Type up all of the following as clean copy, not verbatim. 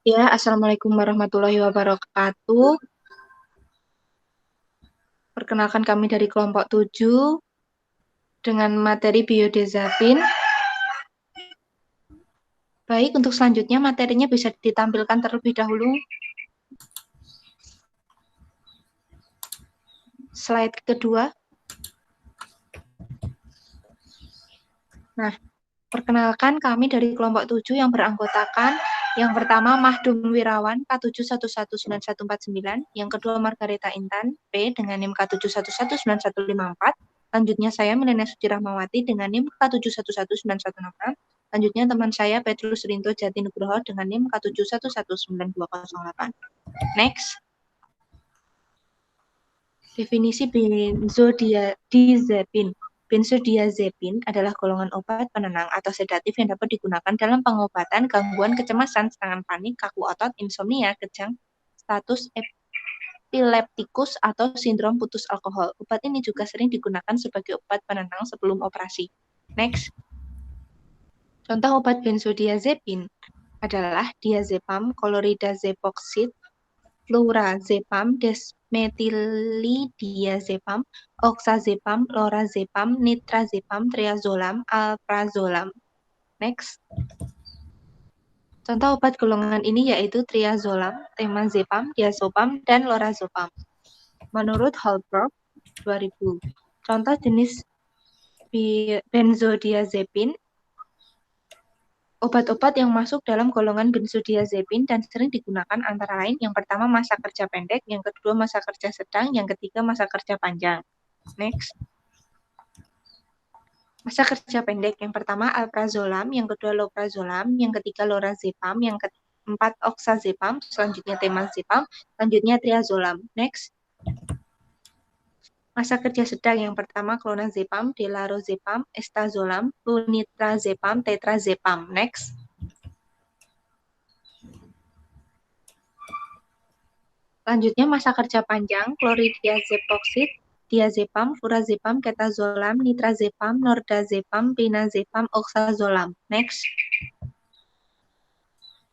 Ya, Assalamualaikum warahmatullahi wabarakatuh. Perkenalkan kami dari kelompok 7 dengan materi biodezafin. Baik, untuk selanjutnya materinya bisa ditampilkan terlebih dahulu. Slide kedua. Nah, perkenalkan kami dari kelompok 7 yang beranggotakan yang pertama Mahdum Wirawan K7119149, yang kedua Margareta Intan P dengan NIM K7119154. Selanjutnya saya Milena Suci Rahmawati dengan NIM K7119166. Selanjutnya teman saya Petrus Rinto Jati Nugroho dengan NIM K7119208. Next. Definisi benzodiazepin. Benzodiazepin adalah golongan obat penenang atau sedatif yang dapat digunakan dalam pengobatan gangguan kecemasan, serangan panik, kaku otot, insomnia, kejang, status epileptikus, atau sindrom putus alkohol. Obat ini juga sering digunakan sebagai obat penenang sebelum operasi. Next. Contoh obat benzodiazepin adalah diazepam, kloridazepoxid, flurazepam, desmetilidiazepam, oxazepam, lorazepam, nitrazepam, triazolam, alprazolam. Next. Contoh obat golongan ini yaitu triazolam, temazepam, diazepam, dan lorazepam. Menurut Holbrook 2000. Contoh jenis benzodiazepin. Obat-obat yang masuk dalam golongan benzodiazepin dan sering digunakan antara lain yang pertama masa kerja pendek, yang kedua masa kerja sedang, yang ketiga masa kerja panjang. Next. Masa kerja pendek yang pertama alprazolam, yang kedua loprazolam, yang ketiga lorazepam, yang keempat oxazepam, selanjutnya temazepam, selanjutnya triazolam. Next. Masa kerja sedang yang pertama clonazepam, delarozepam, estazolam, flunitrazepam, tetrazepam. Next. Selanjutnya masa kerja panjang, kloridiazepoxid, diazepam, furazepam, ketazolam, nitrazepam, nordazepam, pinazepam, oxazolam. Next.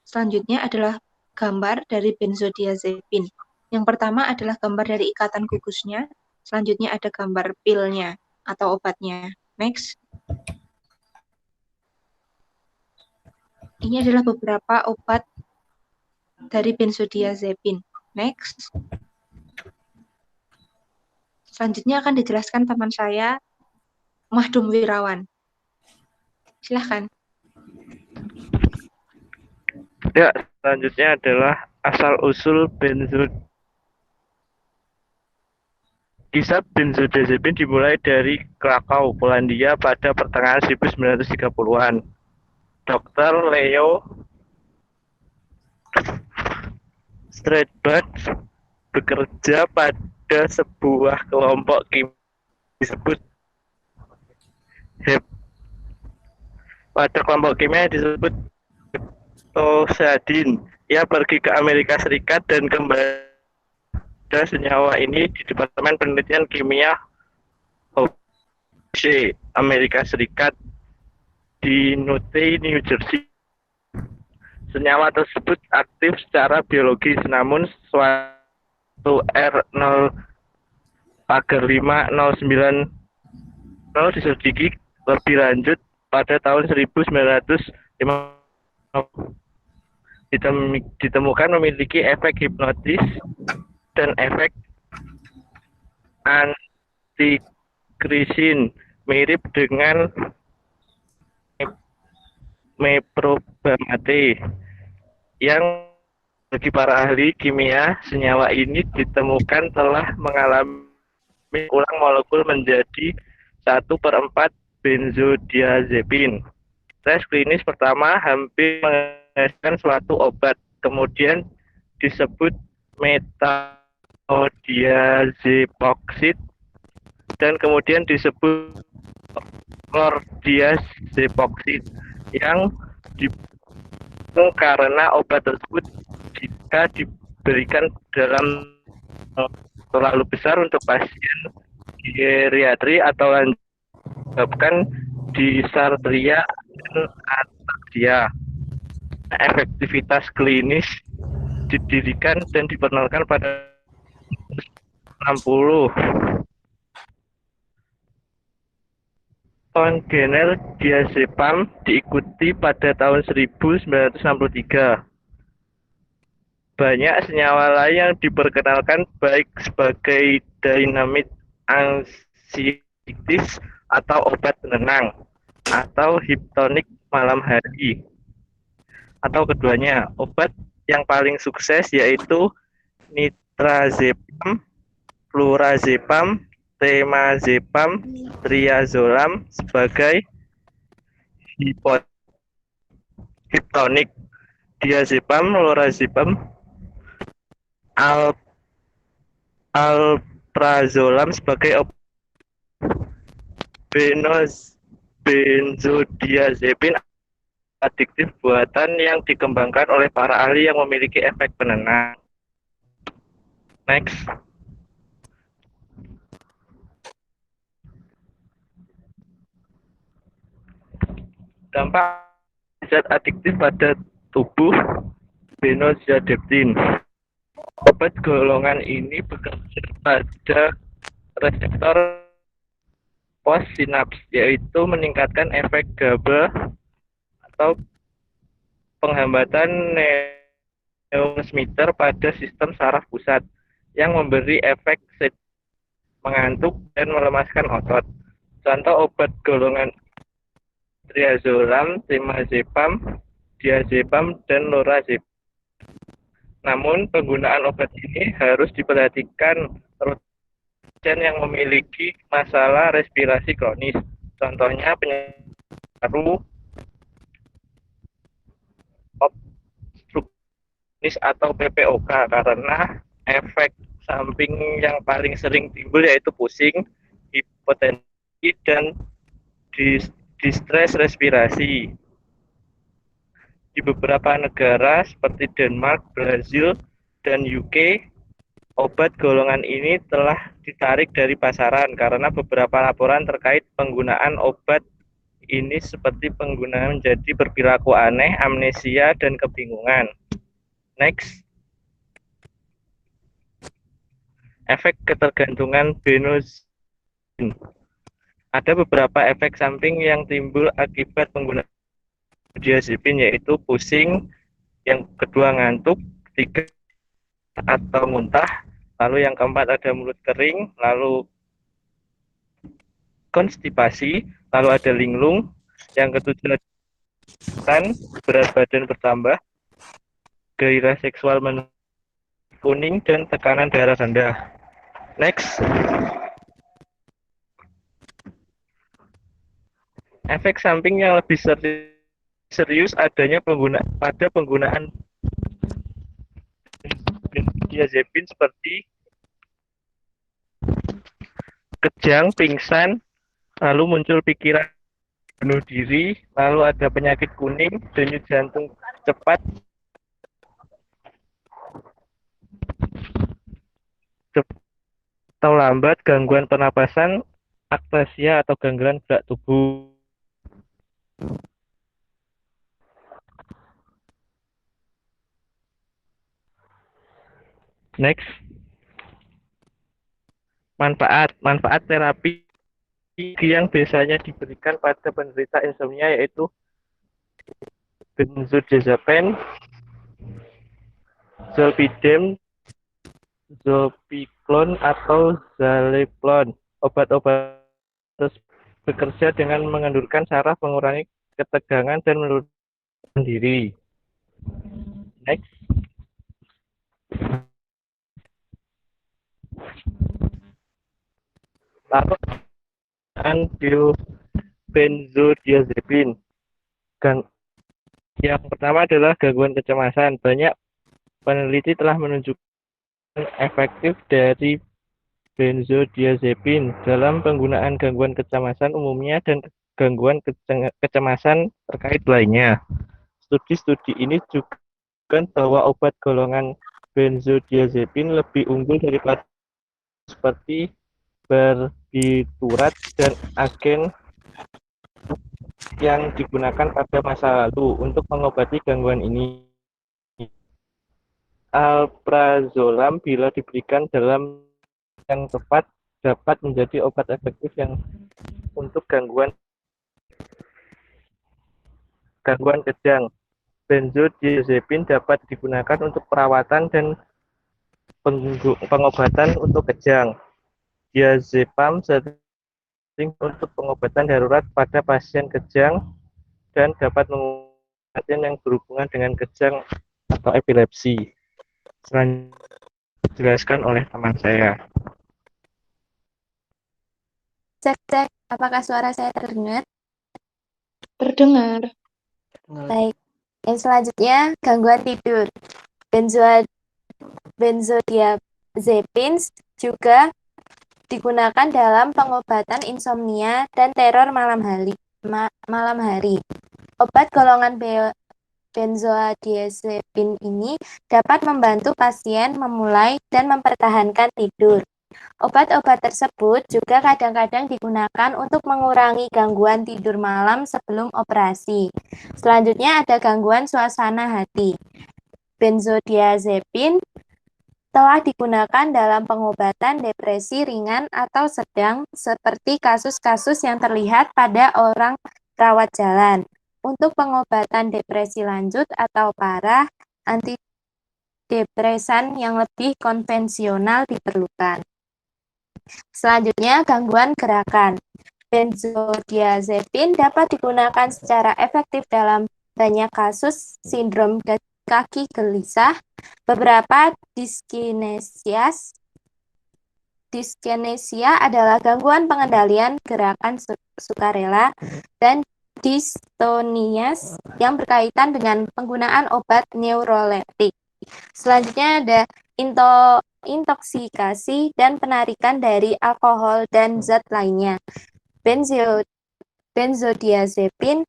Selanjutnya adalah gambar dari benzodiazepin. Yang pertama adalah gambar dari ikatan gugusnya, selanjutnya ada gambar pilnya atau obatnya. Next. Ini adalah beberapa obat dari benzodiazepin. Next. Selanjutnya akan dijelaskan teman saya, Mahdum Wirawan. Silahkan. Ya, selanjutnya adalah asal-usul benzodiazepin. Kisah benzodiazepin dimulai dari Krakow, Polandia pada pertengahan 1930-an. Dr. Leo Strasberg bekerja pada sebuah kelompok kimia disebut disebut heptozadin. Ia pergi ke Amerika Serikat dan kembali pada senyawa ini di Departemen Penelitian Kimia Hershey, Amerika Serikat di Newton, New Jersey. Senyawa tersebut aktif secara biologis, namun suatu R0/509 diselidiki lebih lanjut pada tahun 1950. Ditemukan memiliki efek hipnotis dan efek antikrisin mirip dengan meprobamate, yang bagi para ahli kimia senyawa ini ditemukan telah mengalami ulang molekul menjadi 1/4 benzodiazepin. Tes klinis pertama hampir menghasilkan suatu obat, kemudian disebut metodiazepoxid dan kemudian disebut chlordiazepoxid yang dibunuh karena obat tersebut jika diberikan dalam terlalu besar untuk pasien geriatri atau menyebabkan disartria dan ataxia. efektivitas klinis didirikan dan diperkenalkan pada 60. Kongener diazepam diikuti pada tahun 1963. Banyak senyawa lain yang diperkenalkan baik sebagai dinamit anxietis atau obat penenang atau hipnotik malam hari atau keduanya. Obat yang paling sukses yaitu nitrazepam, flurazepam, temazepam, triazolam sebagai hipnotik, diazepam, lorazepam, alprazolam sebagai obat. Benzodiazepin adiktif buatan yang dikembangkan oleh para ahli yang memiliki efek penenang. Next. Dampak zat adiktif pada tubuh benzodiazepin. Obat golongan ini bekerja pada reseptor postsinaps, yaitu meningkatkan efek GABA atau penghambatan neurotransmitter pada sistem saraf pusat yang memberi efek mengantuk dan melemaskan otot. Contoh obat golongan triazolam, temazepam, diazepam, dan lorazepam. Namun penggunaan obat ini harus diperhatikan pasien yang memiliki masalah respirasi kronis. Contohnya penyakit paru, obstruksionis atau PPOK, karena efek samping yang paling sering timbul yaitu pusing, hipotensi, dan distres respirasi. Di beberapa negara seperti Denmark, Brazil, dan UK, obat golongan ini telah ditarik dari pasaran karena beberapa laporan terkait penggunaan obat ini seperti penggunaan menjadi berperilaku aneh, amnesia, dan kebingungan. Next. Efek ketergantungan benzodiazepin. Ada beberapa efek samping yang timbul akibat penggunaan diazepin, yaitu pusing, yang kedua ngantuk, ketiga atau muntah, lalu yang keempat ada mulut kering, lalu konstipasi, lalu ada linglung, yang ketujuh berat badan bertambah, gairah seksual kuning, dan tekanan darah rendah. Next. Efek samping yang lebih serius adanya pada penggunaan diazepin seperti kejang, pingsan, lalu muncul pikiran bunuh diri, lalu ada penyakit kuning, denyut jantung cepat, atau lambat, gangguan pernapasan, aktasia atau gangguan gerak tubuh. Next. Manfaat terapi yang biasanya diberikan pada penderita insomnia yaitu benzodiazepin, zolpidem, zopiclone, atau zaleplon. Obat-obat bekerja dengan mengendurkan saraf, mengurangi ketegangan, dan menurunkan diri. Next. Lalu benzodiazepin. Yang pertama adalah gangguan kecemasan. Banyak peneliti telah menunjukkan efektif dari benzodiazepin dalam penggunaan gangguan kecemasan umumnya dan gangguan kecemasan terkait lainnya. Studi-studi ini juga bahwa obat golongan benzodiazepin lebih unggul daripada seperti barbiturat dan agen yang digunakan pada masa lalu untuk mengobati gangguan ini. Alprazolam bila diberikan dalam yang tepat dapat menjadi obat efektif yang untuk gangguan kejang. Benzodiazepin dapat digunakan untuk perawatan dan pengobatan untuk kejang. Diazepam sering untuk pengobatan darurat pada pasien kejang dan dapat mengobati pasien yang berhubungan dengan kejang atau epilepsi. Selanjutnya dijelaskan oleh teman saya. Cek, apakah suara saya terdengar? Terdengar. Baik. Yang selanjutnya, gangguan tidur. Benzodiazepins juga digunakan dalam pengobatan insomnia dan teror malam hari. Obat golongan benzodiazepin ini dapat membantu pasien memulai dan mempertahankan tidur. Obat-obat tersebut juga kadang-kadang digunakan untuk mengurangi gangguan tidur malam sebelum operasi. Selanjutnya ada gangguan suasana hati. Benzodiazepin telah digunakan dalam pengobatan depresi ringan atau sedang seperti kasus-kasus yang terlihat pada orang rawat jalan. Untuk pengobatan depresi lanjut atau parah, antidepresan yang lebih konvensional diperlukan. Selanjutnya, gangguan gerakan. Benzodiazepin dapat digunakan secara efektif dalam banyak kasus sindrom kaki gelisah, beberapa dyskinesia adalah gangguan pengendalian gerakan sukarela, dan dystonias yang berkaitan dengan penggunaan obat neuroleptik. Selanjutnya ada intoksikasi dan penarikan dari alkohol dan zat lainnya. Benzodiazepin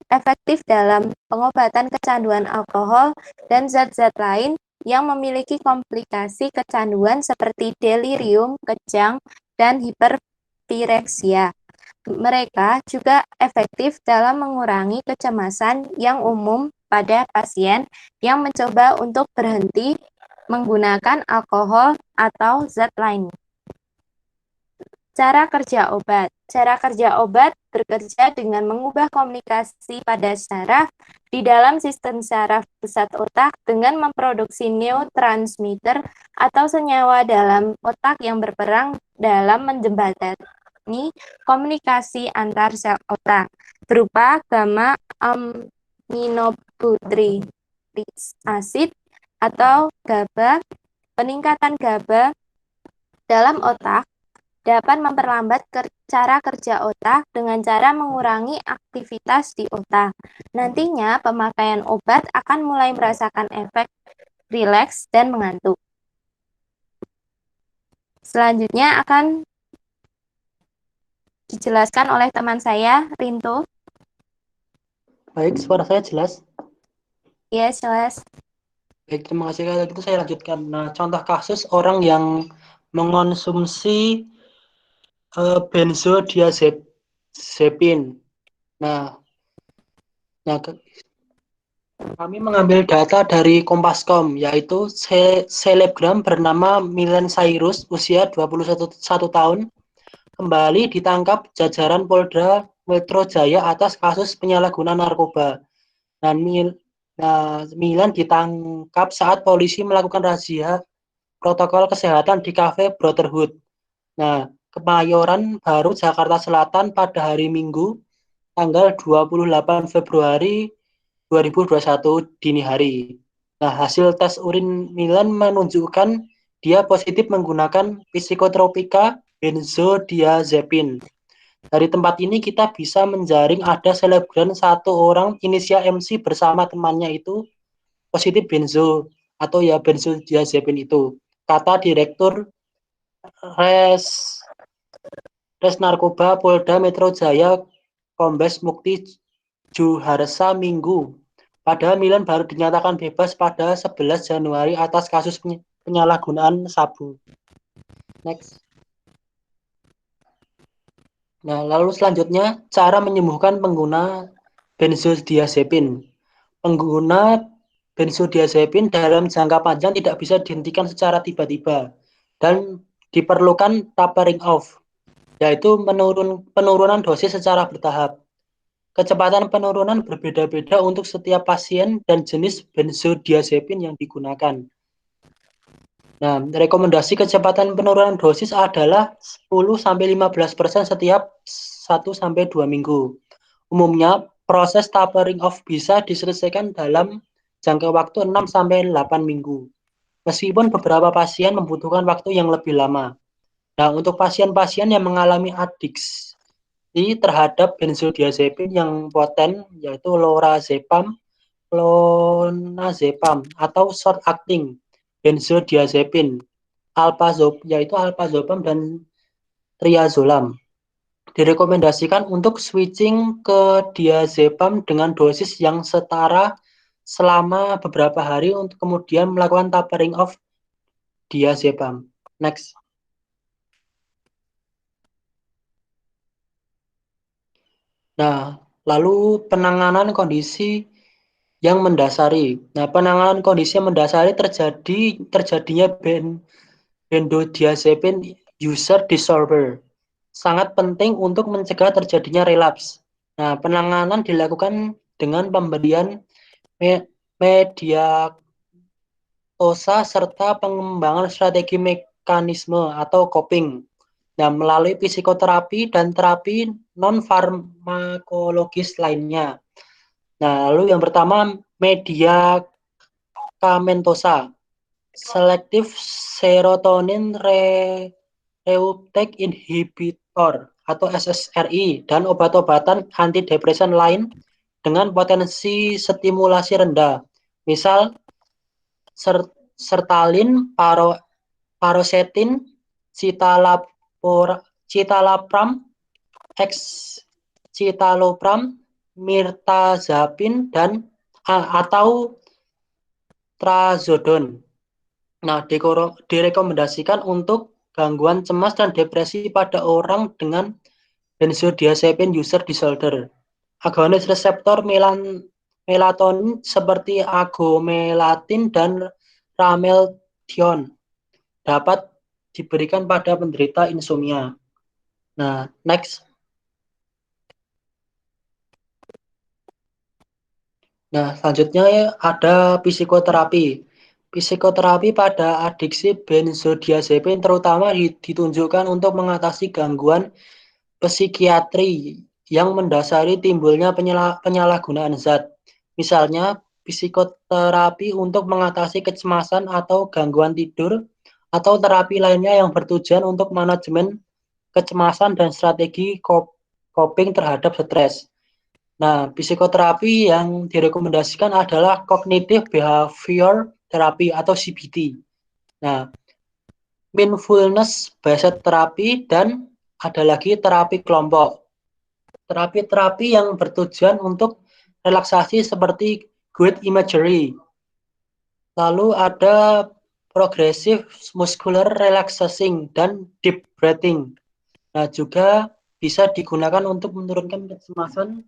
efektif dalam pengobatan kecanduan alkohol dan zat-zat lain yang memiliki komplikasi kecanduan seperti delirium, kejang, dan hiperpireksia. Mereka juga efektif dalam mengurangi kecemasan yang umum pada pasien yang mencoba untuk berhenti menggunakan alkohol atau zat lain. Cara kerja obat. Cara kerja obat bekerja dengan mengubah komunikasi pada saraf di dalam sistem saraf pusat otak dengan memproduksi neurotransmitter atau senyawa dalam otak yang berperan dalam menjembatani komunikasi antar sel otak berupa gamma aminobutyric acid atau GABA. Peningkatan GABA dalam otak dapat memperlambat cara kerja otak dengan cara mengurangi aktivitas di otak. Nantinya pemakaian obat akan mulai merasakan efek rileks dan mengantuk. Selanjutnya akan dijelaskan oleh teman saya, Rinto. Baik, suara saya jelas? Ya, jelas. Baik, terima kasih. Kalau gitu saya lanjutkan. Nah, contoh kasus orang yang mengonsumsi benzodiazepin. Nah, kami mengambil data dari Kompas.com, yaitu selebgram bernama Miley Cyrus, usia 21 tahun, kembali ditangkap jajaran Polda Metro Jaya atas kasus penyalahgunaan narkoba. Milan ditangkap saat polisi melakukan razia protokol kesehatan di kafe Brotherhood. Nah, Kemayoran Baru, Jakarta Selatan pada hari Minggu, tanggal 28 Februari 2021 dini hari. Nah, hasil tes urin Milan menunjukkan dia positif menggunakan psikotropika benzodiazepin. Dari tempat ini kita bisa menjaring ada selebgram satu orang inisial MC bersama temannya itu positif benzo atau ya benzodiazepin itu. Kata Direktur Res Narkoba Polda Metro Jaya Kombes Mukti Juharsa Minggu. Padahal Milan baru dinyatakan bebas pada 11 Januari atas kasus penyalahgunaan sabu. Next. Nah, lalu selanjutnya cara menyembuhkan pengguna benzodiazepin. Pengguna benzodiazepin dalam jangka panjang tidak bisa dihentikan secara tiba-tiba dan diperlukan tapering off, yaitu penurunan dosis secara bertahap. Kecepatan penurunan berbeda-beda untuk setiap pasien dan jenis benzodiazepin yang digunakan. Nah, rekomendasi kecepatan penurunan dosis adalah 10-15% setiap 1-2 minggu. Umumnya, proses tapering off bisa diselesaikan dalam jangka waktu 6-8 minggu. Meskipun beberapa pasien membutuhkan waktu yang lebih lama. Nah, untuk pasien-pasien yang mengalami adiksi terhadap benzodiazepin yang poten, yaitu lorazepam, clonazepam, atau short acting benzodiazepin, yaitu alprazolam dan triazolam. Direkomendasikan untuk switching ke diazepam dengan dosis yang setara selama beberapa hari untuk kemudian melakukan tapering off diazepam. Next. Nah, lalu penanganan kondisi yang mendasari. Nah, penanganan kondisi yang mendasari terjadinya benzodiazepin user disorder. Sangat penting untuk mencegah terjadinya relapse. Nah, penanganan dilakukan dengan pemberian mediatosa serta pengembangan strategi mekanisme atau coping. Nah, melalui psikoterapi dan terapi non-farmakologis lainnya. Nah, lalu yang pertama medikamentosa, selective serotonin reuptake inhibitor atau SSRI, dan obat-obatan antidepresan lain dengan potensi stimulasi rendah. Misal sertalin, paroxetin, citalopram, citalopram, mirtazapin, dan atau trazodon. Nah, direkomendasikan untuk gangguan cemas dan depresi pada orang dengan benzodiazepin user disorder. Agonis reseptor melatonin seperti agomelatin dan rameldion dapat diberikan pada penderita insomnia. Nah, next. Nah, selanjutnya ada psikoterapi. Psikoterapi pada adiksi benzodiazepin terutama ditunjukkan untuk mengatasi gangguan psikiatri yang mendasari timbulnya penyalahgunaan zat. Misalnya, psikoterapi untuk mengatasi kecemasan atau gangguan tidur, atau terapi lainnya yang bertujuan untuk manajemen kecemasan dan strategi coping terhadap stres. Nah, psikoterapi yang direkomendasikan adalah Cognitive Behavior Therapy atau CBT. Nah, mindfulness based therapy, dan ada lagi terapi kelompok. Terapi-terapi yang bertujuan untuk relaksasi seperti guided imagery. Lalu ada progressive muscular relaxing dan deep breathing. Nah, juga bisa digunakan untuk menurunkan kecemasan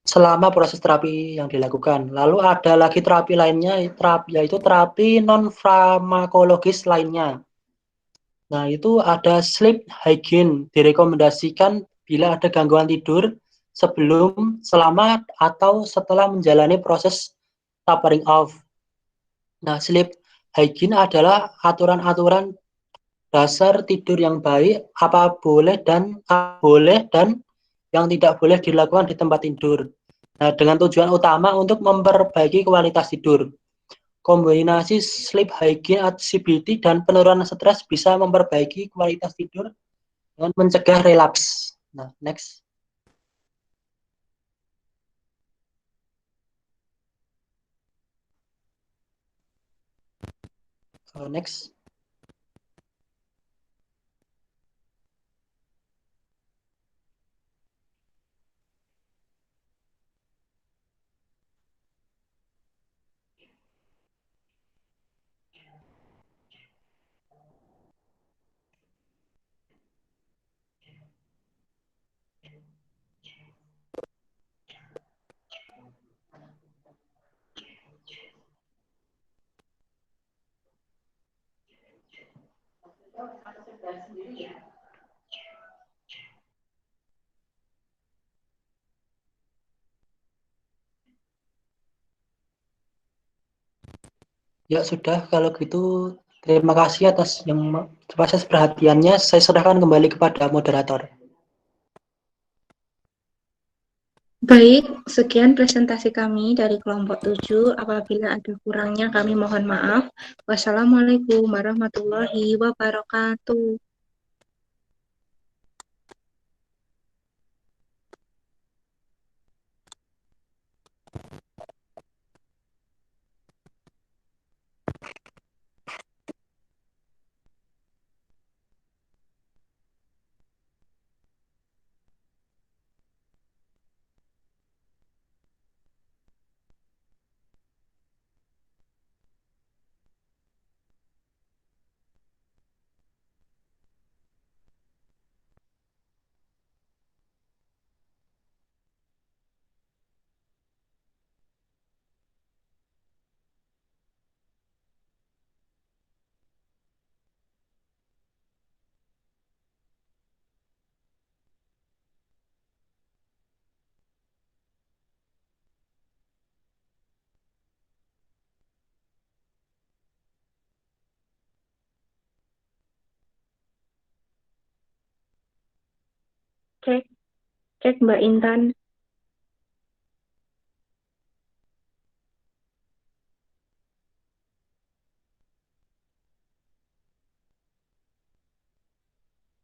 selama proses terapi yang dilakukan. Lalu ada lagi terapi lainnya, yaitu terapi non-farmakologis lainnya. Nah, itu ada sleep hygiene, direkomendasikan bila ada gangguan tidur sebelum, selama, atau setelah menjalani proses tapering off. Nah, sleep hygiene adalah aturan-aturan dasar tidur yang baik, apa boleh dan yang tidak boleh dilakukan di tempat tidur. Nah, dengan tujuan utama untuk memperbaiki kualitas tidur. Kombinasi sleep hygiene, CBT, dan penurunan stres bisa memperbaiki kualitas tidur dan mencegah relapse. Nah, next. Next. Ya sudah, kalau gitu terima kasih atas proses perhatiannya. Saya serahkan kembali kepada moderator. Baik, sekian presentasi kami dari kelompok 7. Apabila ada kurangnya kami mohon maaf. Wassalamualaikum warahmatullahi wabarakatuh. Cek, cek Mbak Intan.